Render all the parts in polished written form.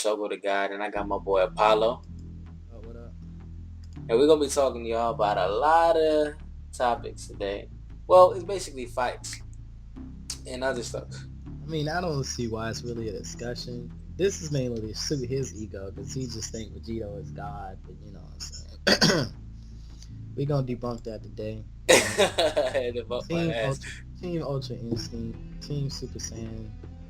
Shogo the God, and I got my boy Apollo. Oh, what up? And we're going to be talking to y'all about a lot of topics today. Well, it's basically fights and other stuff. I mean, I don't see why it's really a discussion. This is mainly to suit his ego because he just think Vegito is God, but you know what I'm saying. We gonna debunk that today. The fuck my Team ass. Ultra, Team Ultra Instinct, Team Super Saiyan.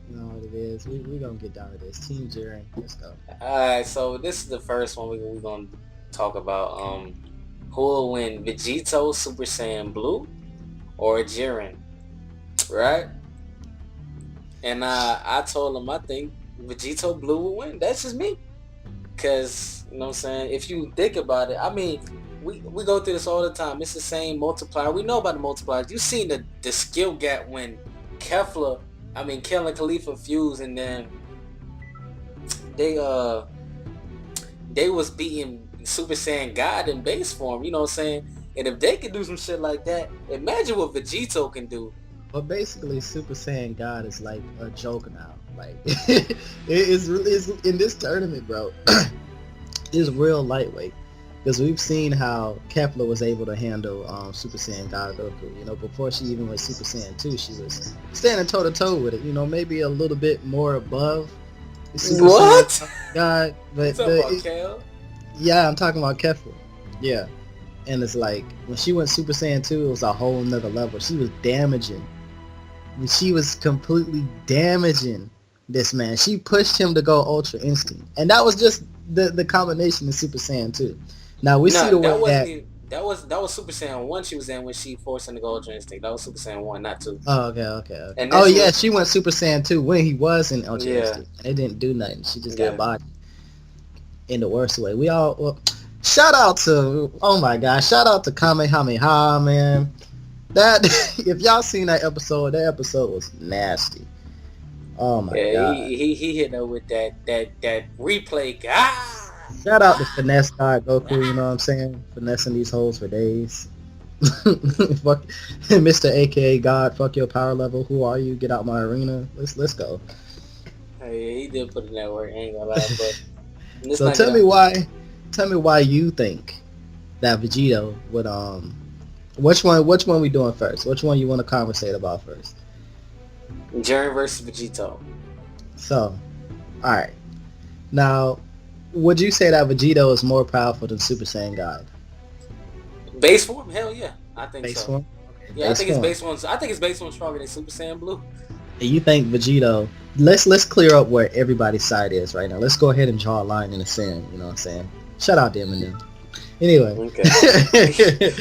You know what it is. We gonna get down to this. Team Jiren. Let's go. Alright, so this is the first one we're going to talk about. Who will win, Vegito Super Saiyan Blue or Jiren? Right? And I told him I think Vegito Blue will win. That's just me. Because, you know what I'm saying, if you think about it, I mean, we go through this all the time. It's the same multiplier. We know about the multipliers. You've seen the skill gap when Kellen Khalifa fused, and then they was beating Super Saiyan God in base form, you know what I'm saying? And if they can do some shit like that, imagine what Vegito can do. But basically, Super Saiyan God is like a joke now. Like it is really is in this tournament, bro. Is real lightweight because we've seen how Kepler was able to handle Super Saiyan God Goku. You know, before she even went Super Saiyan 2, she was standing toe to toe with it. You know, maybe a little bit more above Super What? Saiyan God, but Kale? yeah, I'm talking about Kepler. Yeah, and it's like when she went Super Saiyan 2, it was a whole nother level. She was damaging. She was completely damaging this man. She pushed him to go Ultra Instinct, and that was just the combination of Super Saiyan 2. Now we see the way that was Super Saiyan 1 she was in when she forced him to go Ultra Instinct. That was Super Saiyan 1, not 2. Oh, okay. And Oh yeah, was, she went Super Saiyan 2 when he was in Ultra Instinct. And it didn't do nothing. She just got bodied in the worst way. Shout out to shout out to Kamehameha, man. That if y'all seen that episode was nasty. Oh my god. He hit her with that replay. Ah! Shout out to Finesse God Goku, you know what I'm saying? Finessing these hoes for days. Fuck Mr. AKA God, fuck your power level. Who are you? Get out my arena. Let's go. Hey, he did put in that work, I ain't gonna lie, but so tell me why you think that Vegito would which one we doing first? Which one you want to conversate about first? Jiren versus Vegito. So, alright. Now, would you say that Vegito is more powerful than Super Saiyan God? Base form? Hell yeah. I think base so. Form? Okay, yeah, I think his base form stronger than Super Saiyan Blue. And you think Vegito, let's clear up where everybody's side is right now. Let's go ahead and draw a line in the sand, you know what I'm saying? Shout out to Eminem. Anyway. Okay.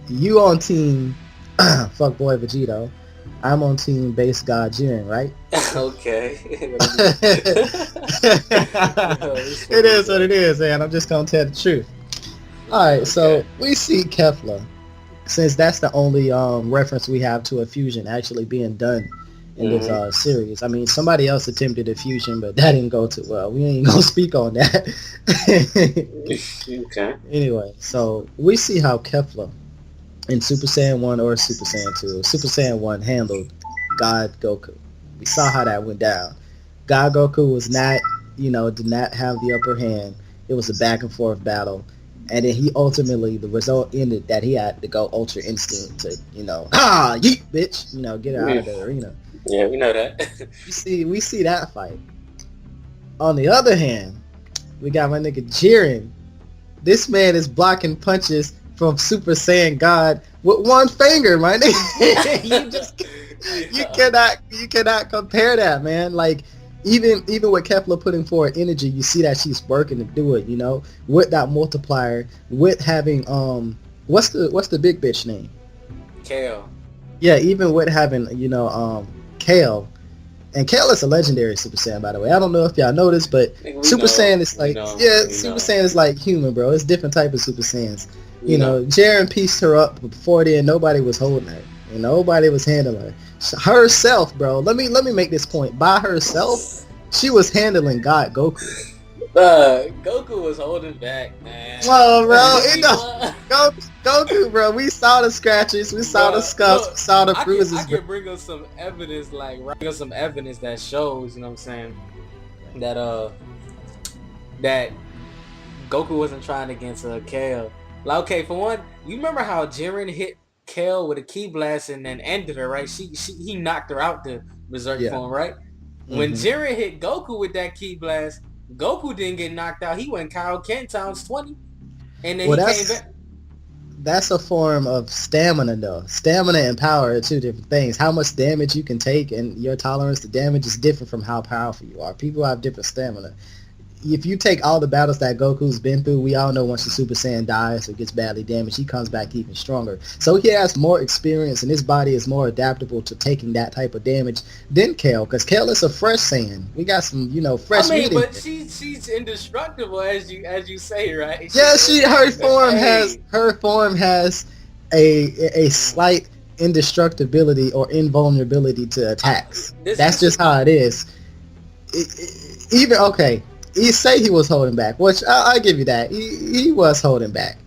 You on team fuckboy Vegito. I'm on team base God Jiren, right? Okay. It is what it is, man. I'm just gonna tell the truth. Alright, so we see Kefla, since that's the only reference we have to a fusion actually being done in this series. I mean, somebody else attempted a fusion, but that didn't go too well. We ain't gonna speak on that. Okay. Anyway, so we see how Kefla in Super Saiyan 1 or Super Saiyan 2, Super Saiyan 1 handled God Goku. We saw how that went down. God Goku was not, did not have the upper hand. It was a back and forth battle. And then he ultimately, the result ended that he had to go Ultra Instinct to, yeet, bitch, get her out of the arena. Yeah, we know that. We see that fight. On the other hand, we got my nigga Jiren. This man is blocking punches from Super Saiyan God with one finger, my nigga. You cannot compare that, man. Like even with Kepler putting forward energy, you see that she's working to do it, with that multiplier, with having what's the big bitch name? Kale. Yeah, even with having, Kale. And Kale is a legendary Super Saiyan, by the way. I don't know if y'all know this, but Super Saiyan is like, Super Saiyan is like human, bro. It's different type of Super Saiyans. Jiren pieced her up before then. Nobody was holding her. Nobody was handling her. Herself, bro. Let me make this point. By herself, she was handling God Goku. Goku was holding back, man. Well, bro, Goku, bro. We saw the scratches, we saw the scuffs, we saw the bruises. I can bring us some evidence, that shows, you know what I'm saying? that that Goku wasn't trying against Kale. Like, okay, for one, you remember how Jiren hit Kale with a ki blast and then ended her, right? He knocked her out the berserk Yeah. form, right? When hmm Jiren hit Goku with that ki blast, Goku didn't get knocked out. He went Kaioken times 20, and then Well, he came back. that's a form of stamina, though. Stamina and power are two different things. How much damage you can take and your tolerance to damage is different from how powerful you are. People have different stamina. If you take all the battles that Goku's been through, we all know once the Super Saiyan dies or gets badly damaged, he comes back even stronger. So he has more experience, and his body is more adaptable to taking that type of damage than Kale, because Kale is a fresh Saiyan. We got some, I fresh mean, meat in but here. she's indestructible as you say, right? Yeah, Hey, her form has a slight indestructibility or invulnerability to attacks. That's this just how it is. Even okay, you say he was holding back, which I give you that. He was holding back.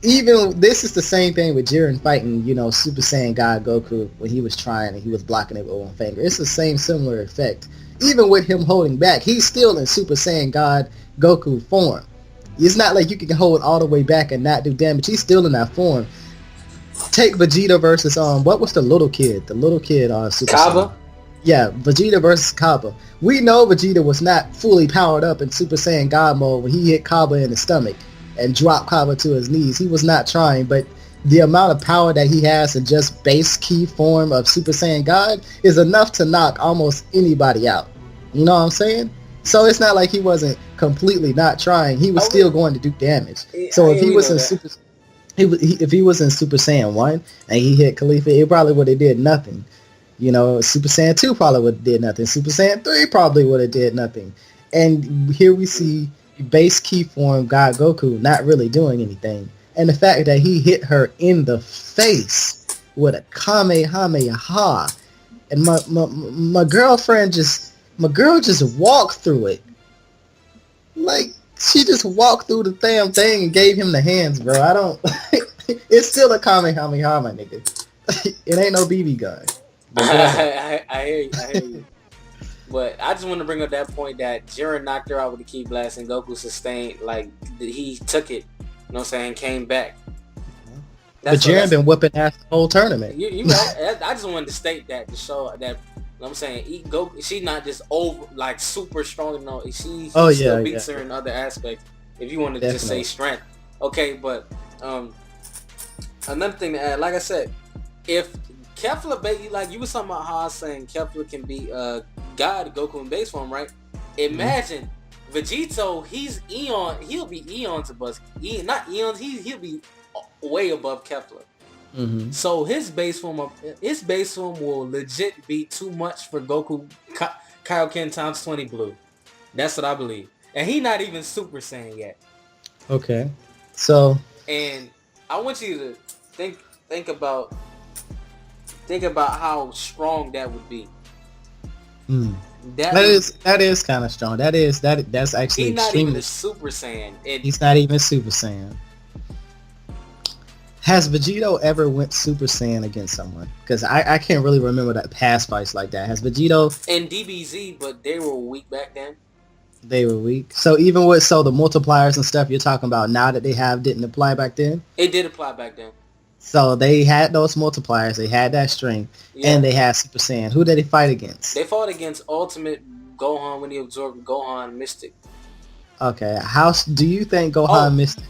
Even this is the same thing with Jiren fighting, Super Saiyan God Goku when he was trying and he was blocking it with one finger. It's the same similar effect. Even with him holding back, he's still in Super Saiyan God Goku form. It's not like you can hold all the way back and not do damage. He's still in that form. Take Vegeta versus what was the little kid? The little kid on Super Saiyan. Kaba. Yeah, Vegeta versus Kaba. We know Vegeta was not fully powered up in Super Saiyan God mode when he hit Kaba in the stomach and dropped Kaba to his knees. He was not trying, but the amount of power that he has in just base key form of Super Saiyan God is enough to knock almost anybody out. You know what I'm saying? So it's not like he wasn't completely not trying. He was still going to do damage. So if he We was know in that. if he was in Super Saiyan 1 and he hit Khalifa, it probably would have did nothing. Super Saiyan 2 probably would have did nothing. Super Saiyan 3 probably would have did nothing. And here we see base key form God Goku not really doing anything. And the fact that he hit her in the face with a Kamehameha. And my girlfriend my girl just walked through it. Like, she just walked through the damn thing and gave him the hands, bro. I don't... It's still a Kamehameha, my nigga. It ain't no BB gun. But go ahead. I hear you. I hear you. But I just want to bring up that point that Jiren knocked her out with the ki blast and Goku sustained, like, he took it, you know what I'm saying, came back. But Jiren been whipping ass the whole tournament. You right. I just wanted to state that to show that, you know what I'm saying, she's not just over, like, super strong. No, he still beats her in other aspects. If you want to just say strength. Okay, but another thing to add, like I said, if Kefla, like you was talking about how I was saying Kefla can be God Goku in base form, right? Imagine Vegito, he'll be eons above, not eons, he'll be way above Kefla. So his base form will legit be too much for Goku Kaioken times 20 Blue. That's what I believe. And he not even Super Saiyan yet. Okay. So, and I want you to think about how strong that would be. That is kind of strong. That's actually he's not extremely. even a Super Saiyan. He's not even Super Saiyan. Has Vegito ever went Super Saiyan against someone? Because I can't really remember that past fights like that. Has Vegito and DBZ, but they were weak back then. They were weak. So even with the multipliers and stuff you're talking about now that they have didn't apply back then? It did apply back then. So they had those multipliers, they had that strength, and they had Super Saiyan. Who did they fight against? They fought against Ultimate Gohan when he absorbed Gohan Mystic. Okay, how do you think Gohan Mystic?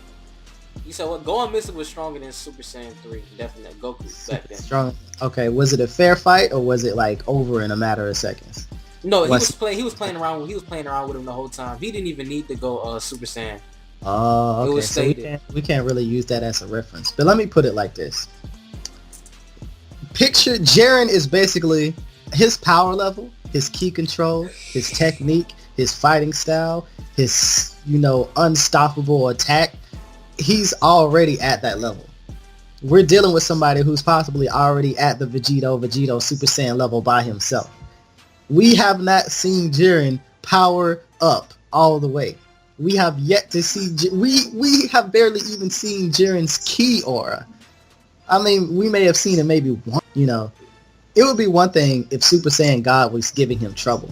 You said what? Gohan Mystic was stronger than Super Saiyan 3, definitely. Goku back then. Strong. Okay, was it a fair fight or was it like over in a matter of seconds? No, he was playing around with him the whole time. He didn't even need to go Super Saiyan. Oh, okay. It was stated. So we can't really use that as a reference. But let me put it like this. Picture Jiren is basically his power level, his key control, his technique, his fighting style, his, unstoppable attack. He's already at that level. We're dealing with somebody who's possibly already at the Vegito Super Saiyan level by himself. We have not seen Jiren power up all the way. We have yet to see, we have barely even seen Jiren's ki aura. I mean, we may have seen it maybe once, It would be one thing if Super Saiyan God was giving him trouble.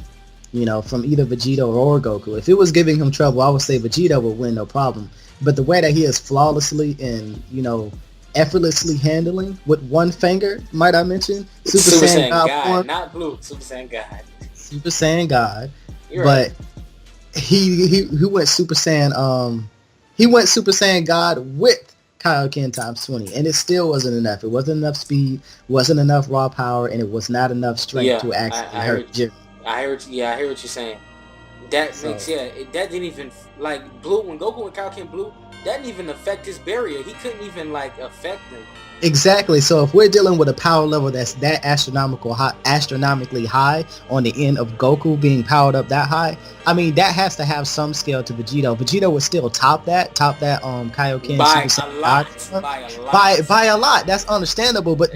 from either Vegito or Goku. If it was giving him trouble, I would say Vegito would win, no problem. But the way that he is flawlessly and, effortlessly handling with one finger, might I mention, Super Saiyan God God, form, not Blue. Super Saiyan God. Super Saiyan God. You're But right. he went Super Saiyan he went Super Saiyan God with Kaioken times 20, and it still wasn't enough. It wasn't enough speed, wasn't enough raw power, and it was not enough strength Yeah, to actually I hurt heard. Jiren. I heard. Yeah, I hear what you're saying. That So makes that didn't even like Blue when Goku and Kaioken Blue. That didn't even affect his barrier. He couldn't even like affect him. exactly. So if we're dealing with a power level that's that astronomically high on the end of Goku being powered up that high, I mean that has to have some scale to Vegito. Vegito would still top that Kaioken Super By a Saiyan God lot. form By a lot. by a lot. That's understandable, but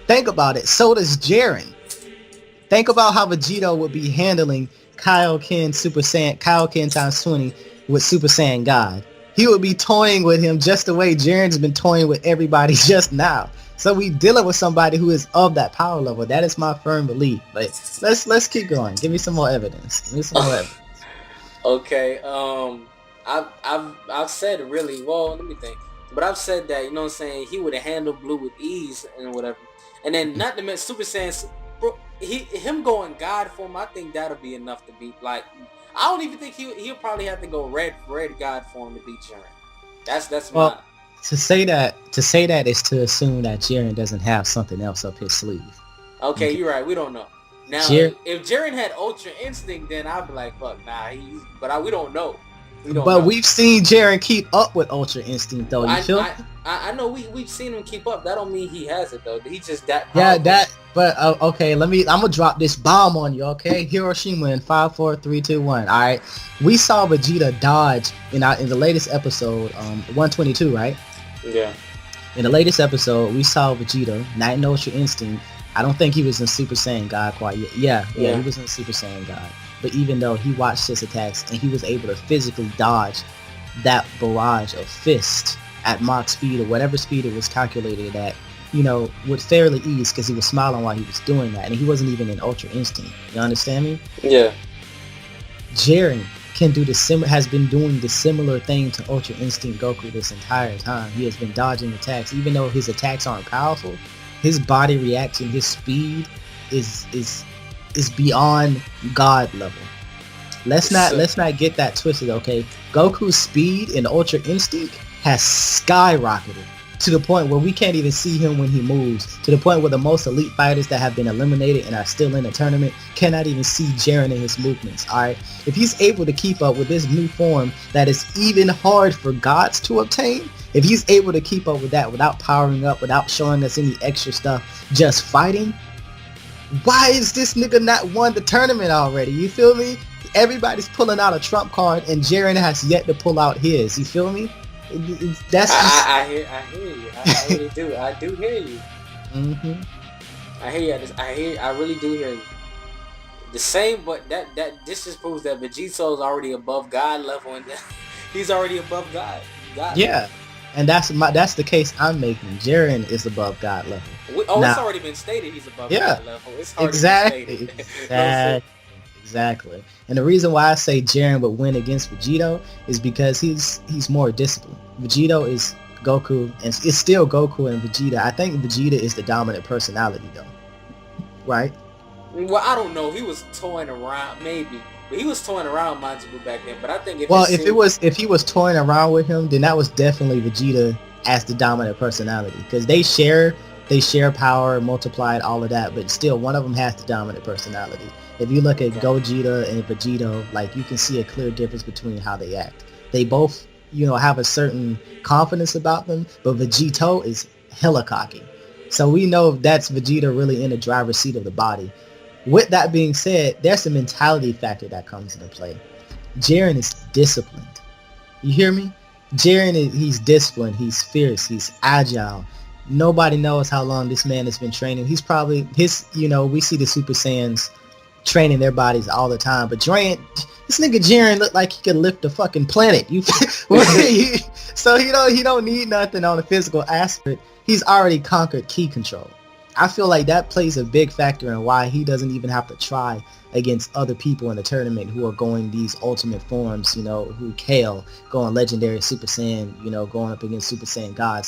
think about it. So does Jiren. Think about how Vegito would be handling Kaioken times 20 with Super Saiyan God. He would be toying with him just the way Jiren's been toying with everybody just now. So we dealing with somebody who is of that power level. That is my firm belief. But let's keep going. Give me some more evidence. Give me some more evidence. Okay. I've said really well. Let me think. But I've said that you know what I'm saying. He would have handled Blue with ease and whatever. And then not to mention Super Saiyan, bro. Him going God form. I think that'll be enough to beat. Like I don't even think he'll probably have to go red God form to beat Jiren. That's Well, my. to say that is to assume that Jiren doesn't have something else up his sleeve. Okay, Okay. you're right. We don't know. Now, Jiren, if Jiren had Ultra Instinct, then I'd be like, fuck, nah. We don't know. We don't but know. we've seen Jiren keep up with Ultra Instinct though. You I feel? I I know we've seen him keep up. That don't mean he has it though. He's just that Yeah, powerful. but okay, I'm gonna drop this bomb on you, okay? Hiroshima in 5, 4, 3, 2, 1. All right, we saw Vegeta dodge in the latest episode, 122, right? Yeah. In the latest episode, we saw Vegeta, not in Ultra Instinct. I don't think he was in Super Saiyan God quite yet. Yeah, Yeah. he was in Super Saiyan God. But even though he watched his attacks and he was able to physically dodge that barrage of fist at Mach speed or whatever speed it was calculated at, with fairly ease because he was smiling while he was doing that, and he wasn't even in Ultra Instinct. You understand me? Yeah. Jiren can do has been doing the similar thing to Ultra Instinct Goku this entire time. He has been dodging attacks, even though his attacks aren't powerful. His body reaction, his speed is beyond God level. Let's not get that twisted, okay? Goku's speed in Ultra Instinct has skyrocketed to the point where we can't even see him when he moves, to the point where the most elite fighters that have been eliminated and are still in the tournament cannot even see Jiren in his movements, alright? If he's able to keep up with this new form that is even hard for gods to obtain, if he's able to keep up with that without powering up, without showing us any extra stuff, just fighting, why is this nigga not won the tournament already? You feel me? Everybody's pulling out a trump card and Jiren has yet to pull out his. You feel me? That's just... I hear you. I really do. I do hear you. Mm-hmm. I hear you. I really do hear you. The same, but this just proves that Vegito is already above God level, and he's already above God. Yeah, and that's the case I'm making. Jiren is above God level. It's already been stated he's above God level. It's already been stated. Exactly. And the reason why I say Jiren would win against Vegito is because he's more disciplined. Vegito is Goku, and it's still Goku and Vegeta. I think Vegeta is the dominant personality, though. Right? Well, I don't know. He was toying around, maybe, but he was toying around Majin Buu back then. But I think if he was toying around with him, then that was definitely Vegeta as the dominant personality, because they share power, multiplied, all of that, but still one of them has the dominant personality. If you look at Gogeta and Vegito, like, you can see a clear difference between how they act. They both, have a certain confidence about them, but Vegito is hella cocky. So we know that's Vegeta really in the driver's seat of the body. With that being said, there's a mentality factor that comes into play. Jiren is disciplined. You hear me? He's disciplined, he's fierce, he's agile. Nobody knows how long this man has been training. He's probably, we see the Super Saiyans training their bodies all the time, but this nigga Jiren looked like he could lift a fucking planet. So he don't need nothing on the physical aspect. He's already conquered ki control. I feel like that plays a big factor in why he doesn't even have to try against other people in the tournament who are going these ultimate forms, who Kale going legendary Super Saiyan, going up against Super Saiyan God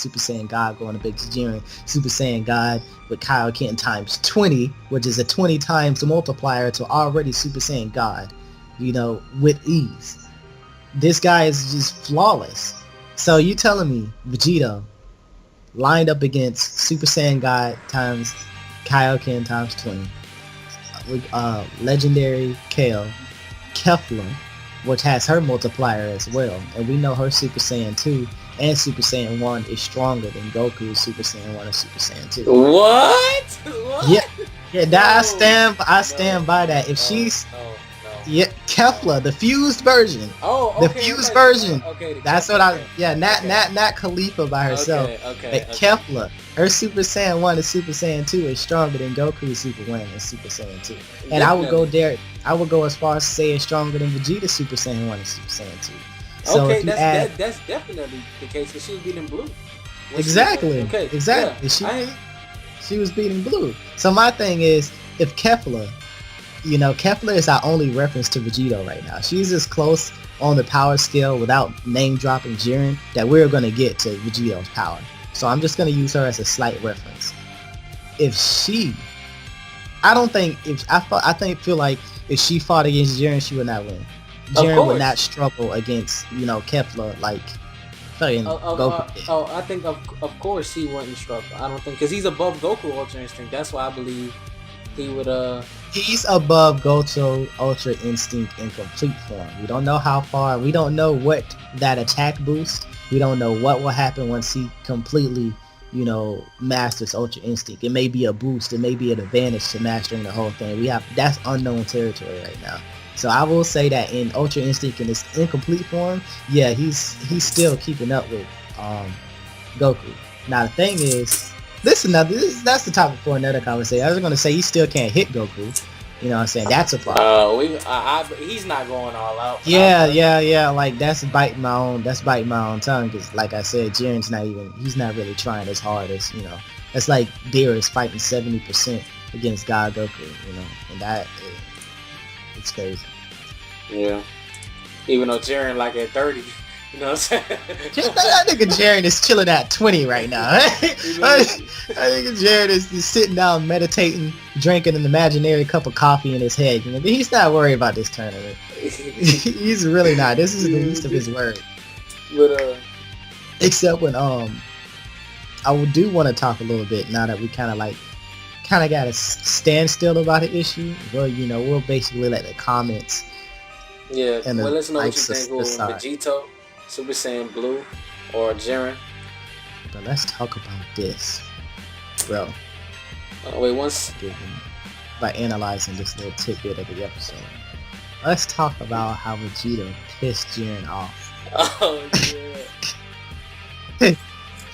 going up against Jiren, Super Saiyan God with Kaioken times 20, which is a 20 times multiplier to already Super Saiyan God, with ease. This guy is just flawless. So you telling me Vegito lined up against Super Saiyan God times Kaioken times 20, legendary Kale, Kefla, which has her multiplier as well, and we know her Super Saiyan 2 and Super Saiyan 1 is stronger than Goku's Super Saiyan 1 and Super Saiyan 2. What? Yeah, that I stand by that. If she's Kefla, the fused version. Oh, okay. The fused version. Okay. That's what not Khalifa by herself. But Kefla, her Super Saiyan 1 and Super Saiyan 2 is stronger than Goku's Super 1 and Super Saiyan 2. And Definitely. I would go as far as saying stronger than Vegeta's Super Saiyan 1 and Super Saiyan 2. So Okay, if you add, that's definitely the case because she was beating Blue. exactly. Yeah, She was beating Blue. So my thing is, if Kefla, Kefla is our only reference to Vegito right now. She's as close on the power scale without name dropping Jiren that we're going to get to Vegito's power. So I'm just going to use her as a slight reference. Feel like if she fought against Jiren, she would not win. Jiren would not struggle against, Kefla like fucking Goku. I think of course he wouldn't struggle. I don't think because he's above Goku Ultra Instinct. That's why I believe he would. He's above Goku Ultra Instinct in complete form. We don't know how far. We don't know what that attack boost. We don't know what will happen once he completely, masters Ultra Instinct. It may be a boost. It may be an advantage to mastering the whole thing. That's unknown territory right now. So I will say that in Ultra Instinct in its incomplete form, yeah, he's still keeping up with Goku. Now the thing is, that's the topic for another conversation. I was gonna say he still can't hit Goku. You know what I'm saying? That's a problem. He's not going all out. Yeah. Like that's biting my own tongue because, like I said, he's not really trying as hard as That's like Beerus fighting 70% against God Goku. And that it's crazy. Yeah. Even though Jiren like at 30. You know what I'm saying? That nigga Jiren is chilling at 20 right now. I think Jiren is sitting down, meditating, drinking an imaginary cup of coffee in his head. He's not worried about this tournament. He's really not. This is the least of his worry. But except when I do want to talk a little bit now that we kind of got a standstill about the issue. Well, we'll basically let the comments. Yeah. Well, let's know what you think. Vegito, Super Saiyan Blue, or Jiren. But let's talk about this, bro. By analyzing this little tidbit of the episode, let's talk about how Vegito pissed Jiren off. Oh yeah.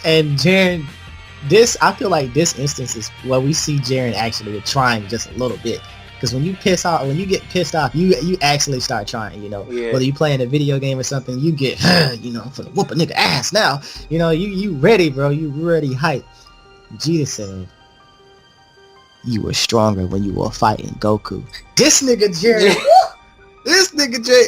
And Jiren, I feel like this instance is where we see Jiren actually trying just a little bit. Because when you get pissed off, you actually start trying, Whether you playing a video game or something, you get, I'm finna whoop a nigga ass now. You ready, bro. You ready, hype. Vegeta said, you were stronger when you were fighting Goku. This nigga Jiren,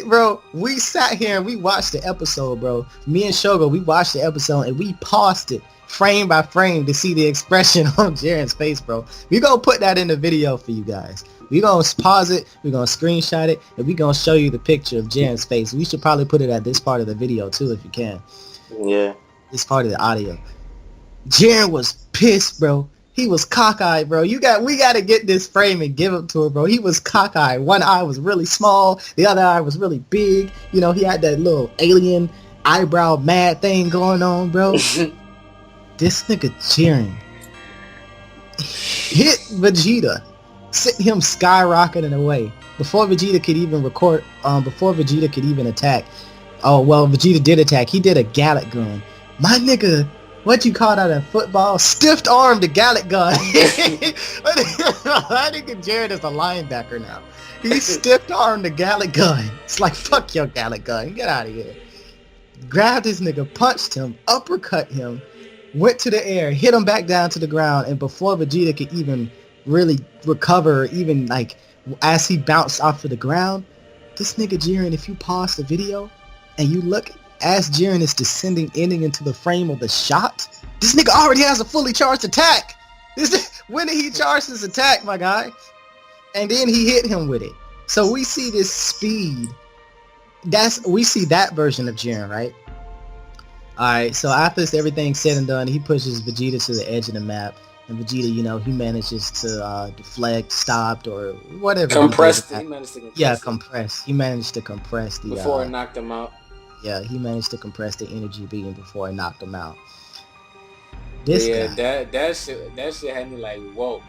bro, we sat here and we watched the episode, bro. Me and Shogo, we watched the episode and we paused it frame by frame to see the expression on Jiren's face, bro. We gonna put that in the video for you guys. We gonna pause it, we gonna screenshot it, and we gonna show you the picture of Jiren's face. We should probably put it at this part of the video too, if you can. Yeah. This part of the audio. Jiren was pissed, bro. He was cockeyed, bro. We gotta get this frame and give it to him, bro. He was cockeyed. One eye was really small, the other eye was really big. He had that little alien eyebrow mad thing going on, bro. This nigga Jiren hit Vegeta, sent him skyrocketing away before Vegeta could even before Vegeta could even attack. Oh, well, Vegeta did attack. He did a Gallic gun. My nigga, what you call that in football? Stiff armed the Gallic gun. That nigga Jiren is a linebacker now. He stiff armed the Gallic gun. It's like, fuck your Gallic gun. Get out of here. Grabbed his nigga, punched him, uppercut him, went to the air, hit him back down to the ground, and before Vegeta could even really recover, even like as he bounced off of the ground, this nigga Jiren, if you pause the video and you look as Jiren is descending, ending into the frame of the shot, this nigga already has a fully charged attack. When did he charge his attack, my guy? And then he hit him with it. So we see this speed. We see that version of Jiren, right? Alright, so after everything's said and done, he pushes Vegeta to the edge of the map. And Vegeta, you know, he manages to deflect, stopped, or whatever. Compressed. He managed to compress. Yeah, compress. He managed to compress the... Before it knocked him out. Yeah, he managed to compress the energy beam before it knocked him out. This guy. that shit had me like, whoa.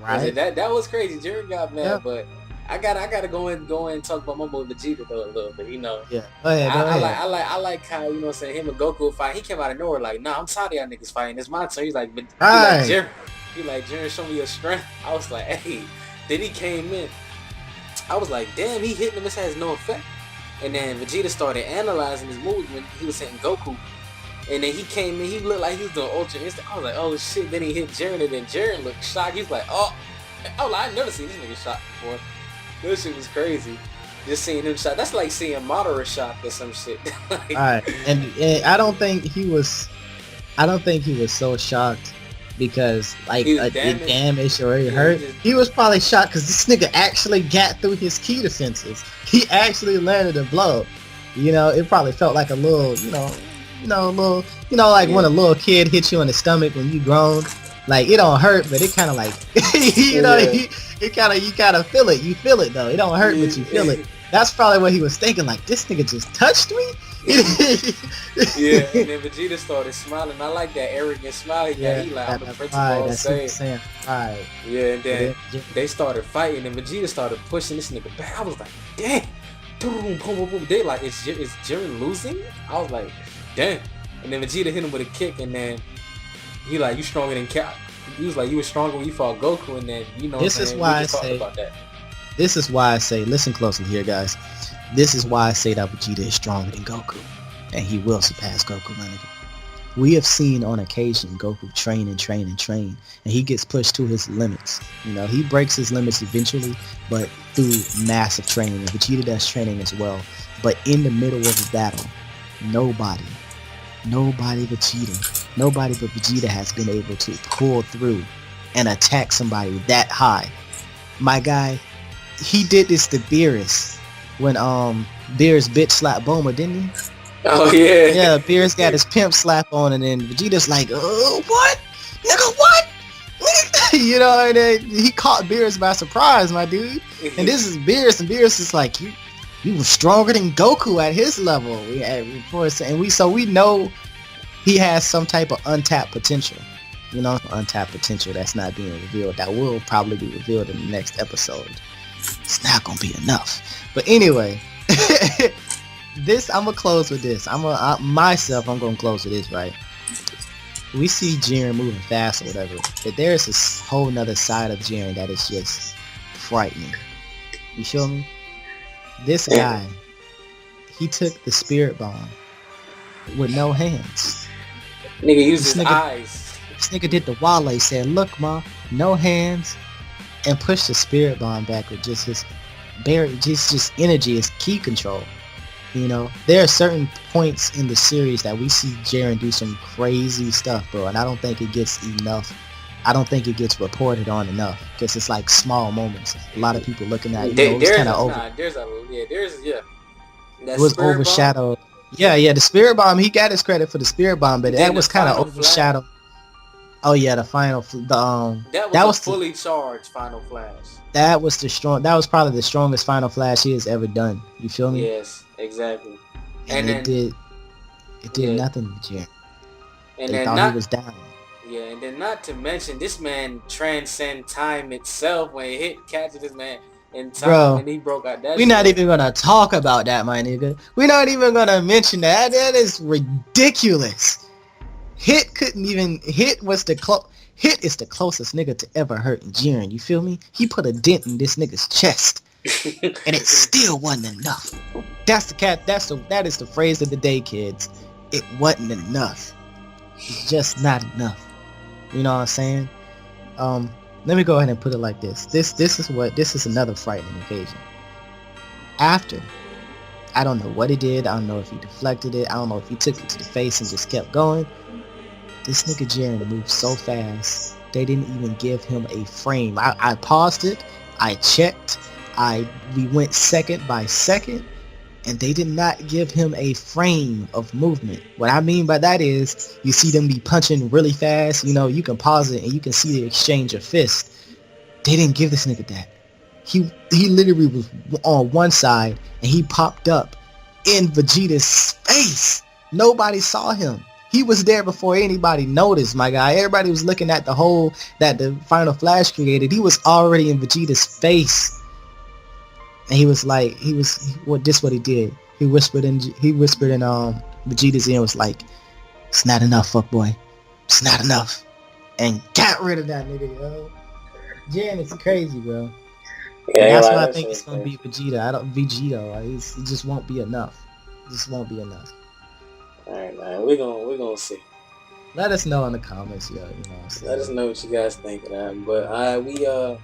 Right? That was crazy. Jiren got mad, Yeah. but I gotta go and talk about my boy Vegeta though a little bit, you know. Yeah. Go ahead. I like how, you know what I'm saying, him and Goku fight. He came out of nowhere like, nah, I'm tired of y'all niggas fighting. It's my turn. He's like, but Right. he like, Jiren, show me your strength. I was like, hey. Then he came in. I was like, damn, he hitting him. This has no effect. And then Vegeta started analyzing his moves when he was hitting Goku. And then he came in, he looked like he was doing Ultra Instinct. I was like, oh shit. Then he hit Jiren, and then Jiren looked shocked. He was like, oh. I was like, I never seen this nigga shot before. This shit was crazy. Just seeing him shot. That's like seeing Madara shot or some shit. Like, Alright. And I don't think he was so shocked because like He was it damaged or it hurt. He was probably shocked because this nigga actually got through his key defenses. He actually landed a blow. You know, it probably felt like a little, like when a little kid hits you in the stomach when you grown. Like it don't hurt, but it kind of like, you kind of feel it. You feel it though. It don't hurt, but you feel it. That's probably what he was thinking. Like this nigga just touched me. Yeah, and then Vegeta started smiling. I like that arrogant smile he got. He like, I'm the principal of Saiyan. Right. Yeah, and then they started fighting, and Vegeta started pushing this nigga back. I was like, damn. Boom, boom, boom, boom. They like, is Jiren losing? I was like, damn. And then Vegeta hit him with a kick, and then he like, you stronger than Cap. He was like, you were stronger when you fought Goku, and then, you know this is why I say, about that. This is why I say, listen closely here, guys. This is why I say that Vegeta is stronger than Goku, and he will surpass Goku, my nigga. We have seen on occasion Goku train, and he gets pushed to his limits. You know, he breaks his limits eventually, but through massive training. And Vegeta does training as well. But in the middle of a battle, nobody but Vegeta has been able to pull through and attack somebody that high. My guy, he did this to Beerus when Beerus bitch slapped Bulma, didn't he? Oh yeah. Yeah, Beerus got his pimp slap on, and then Vegeta's like, oh, what? Nigga, what? You know, and then he caught Beerus by surprise, my dude. And this is Beerus, and Beerus is like, you were stronger than Goku at his level. So we know he has some type of untapped potential. You know, untapped potential that's not being revealed. That will probably be revealed in the next episode. It's not gonna be enough. But anyway, I'm gonna close with this. I'm gonna close with this, right? We see Jiren moving fast or whatever, but there's this whole nother side of Jiren that is just frightening. You feel me? This guy, he took the spirit bomb with no hands. Nigga used his eyes. This nigga did the Wale, said, look, ma, no hands, and pushed the spirit bomb back with just his just energy, his key control. You know, there are certain points in the series that we see Jiren do some crazy stuff, bro, and I don't think it gets enough. I don't think it gets reported on enough because it's like small moments. A lot of people looking at it, you know, it's kind of over. It was overshadowed. Yeah, the spirit bomb. He got his credit for the spirit bomb, but that was kind of overshadowed. Oh yeah, the final. That was fully charged final flash. That was probably the strongest final flash he has ever done. You feel me? Yes, exactly. And it did nothing to Jiren. And they then thought he was down. Yeah, and then not to mention this man transcend time itself when he catches this man in time. Bro, and he broke out that. We're not even gonna talk about that, my nigga. We're not even gonna mention that. That is ridiculous. Hit is the closest nigga to ever hurting Jiren. You feel me? He put a dent in this nigga's chest, and it still wasn't enough. That is the phrase of the day, kids. It wasn't enough. It's just not enough. You know what I'm saying? Let me go ahead and put it like this. This is another frightening occasion. After, I don't know what he did. I don't know if he deflected it. I don't know if he took it to the face and just kept going. This nigga Jiren moved so fast, they didn't even give him a frame. I paused it, I checked, we went second by second, and they did not give him a frame of movement. What I mean by that is, you see them be punching really fast, you know, you can pause it and you can see the exchange of fists. They didn't give this nigga that. He literally was on one side and he popped up in Vegeta's face. Nobody saw him. He was there before anybody noticed, my guy. Everybody was looking at the hole that the Final Flash created. He was already in Vegeta's face. And he was like, what he did. He whispered in Vegeta's ear and was like, "It's not enough, fuckboy. It's not enough." And got rid of that nigga, yo. Jiren is crazy, bro. Yeah, And that's like why I that think shit it's gonna crazy. be Vegito. It just won't be enough. It just won't be enough. All right, man. We're gonna see. Let us know in the comments, yo. You know what I'm Let us saying? know what you guys think of that. But We yeah, gonna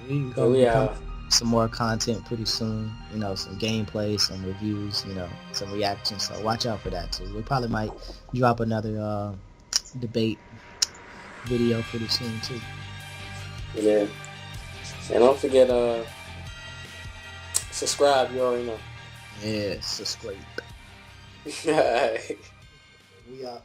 we be coming out. some more content pretty soon. You know, some gameplay, some reviews. You know, some reactions. So watch out for that too. We probably might drop another debate video pretty soon too. Yeah, and don't forget subscribe. You already know. Yeah, subscribe. All right. We out.